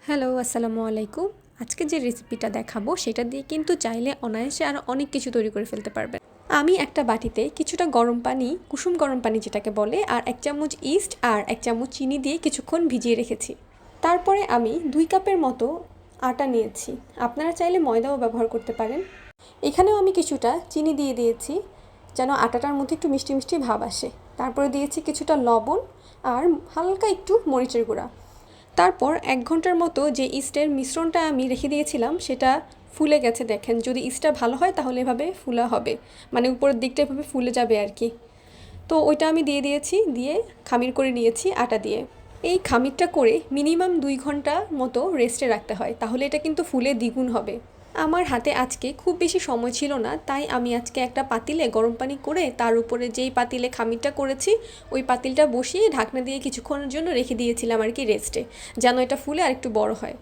Hello, আসসালামু আলাইকুম। আজকে যে রেসিপিটা দেখাবো সেটা দিয়ে কিন্তু চাইলে অনায়াসে আরও অনেক কিছু তৈরি করে ফেলতে পারবেন। আমি একটা বাটিতে কিছুটা গরম পানি, কুসুম গরম পানি যেটাকে বলে, আর 1 চামচ ইস্ট আর 1 চামচ চিনি দিয়ে কিছুক্ষণ ভিজিয়ে রেখেছি। তারপরে আমি 2 কাপের মতো আটা নিয়েছি। আপনারা চাইলে ময়দাও ব্যবহার করতে পারেন। এখানেও আমি কিছুটা চিনি দিয়ে দিয়েছি যেন আটাটার মধ্যে একটু মিষ্টি মিষ্টি ভাব আসে। তারপরে দিয়েছি কিছুটা লবণ আর হালকা একটু মরিচের গুঁড়া। তারপর 1 ঘন্টার মতো যে ইস্টের মিশ্রণটা আমি রেখে দিয়েছিলাম সেটা ফুলে গেছে দেখেন। যদি ইস্টটা ভালো হয় তাহলে এভাবে ফুলা হবে, মানে উপরের দিকটা এভাবে ফুলে যাবে আর কি। তো ওইটা আমি দিয়ে দিয়েছি, দিয়ে খামির করে নিয়েছি আটা দিয়ে। এই খামিরটা করে মিনিমাম 2 ঘন্টা মতো রেস্টে রাখতে হয়, তাহলে এটা কিন্তু ফুলে দ্বিগুণ হবে। আমার হাতে আজকে খুব বেশি সময় ছিল না, তাই আমি আজকে একটা পাতিলে গরম পানি করে তার উপরে যেই পাতিলে খামিরটা করেছি ওই পাতিলটা বসিয়ে ঢাকনা দিয়ে কিছুক্ষণের জন্য রেখে দিয়েছিলাম আর কি রেস্টে, যেন এটা ফুলে আর একটু বড় হয়।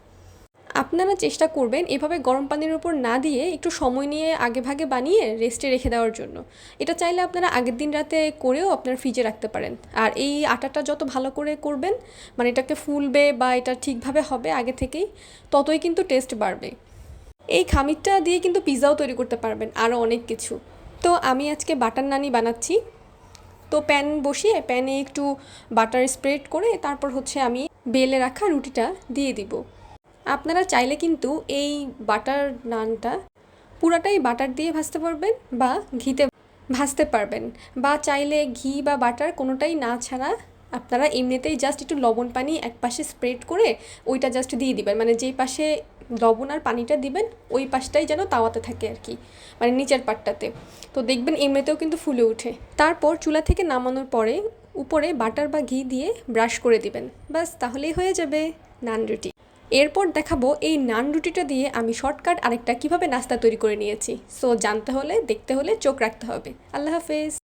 আপনারা চেষ্টা করবেন এভাবে গরম পানির উপর না দিয়ে একটু সময় নিয়ে আগে ভাগে বানিয়ে রেস্টে রেখে দেওয়ার জন্য। এটা চাইলে আপনারা আগের দিন রাতে করেও আপনার ফ্রিজে রাখতে পারেন। আর এই আটাটা যত ভালো করে করবেন, মানে এটাকে ফুলবে বা এটা ঠিকভাবে হবে আগে থেকেই, ততই কিন্তু টেস্ট বাড়বে। এই খামিরটা দিয়ে কিন্তু পিৎজাও তৈরি করতে পারবেন, আরও অনেক কিছু। তো আমি আজকে বাটার নানি বানাচ্ছি। তো প্যান বসিয়ে প্যানে একটু বাটার স্প্রেড করে তারপর আমি বেলে রাখা রুটিটা দিয়ে দিব। আপনারা চাইলে কিন্তু এই বাটার নানটা পুরাটাই বাটার দিয়ে ভাজতে পারবেন বা ঘিতে ভাজতে পারবেন, বা চাইলে ঘি বা বাটার কোনোটাই না ছাড়া আপনারা এমনিতেই জাস্ট একটু লবণ পানি এক পাশে স্প্রেড করে ওইটা জাস্ট দিয়ে দিবেন, মানে যেই পাশে লবণ আর পানিটা দিবেন ওই পাশটাই যেন তাওয়াতে থাকে আর কি, মানে নিচের পাটটাতে। তো দেখবেন এমনিতেও কিন্তু ফুলে ওঠে। তারপর চুলা থেকে নামানোর পরে উপরে বাটার বা ঘি দিয়ে ব্রাশ করে দিবেন, ব্যাস তাহলেই হয়ে যাবে নান রুটি। এরপর দেখাবো এই নান রুটিটা দিয়ে আমি শর্টকাট আরেকটা কিভাবে নাস্তা তৈরি করে নিয়েছি। সো জানতে হলে দেখতে হলে চোখ রাখতে হবে। আল্লাহ হাফেজ।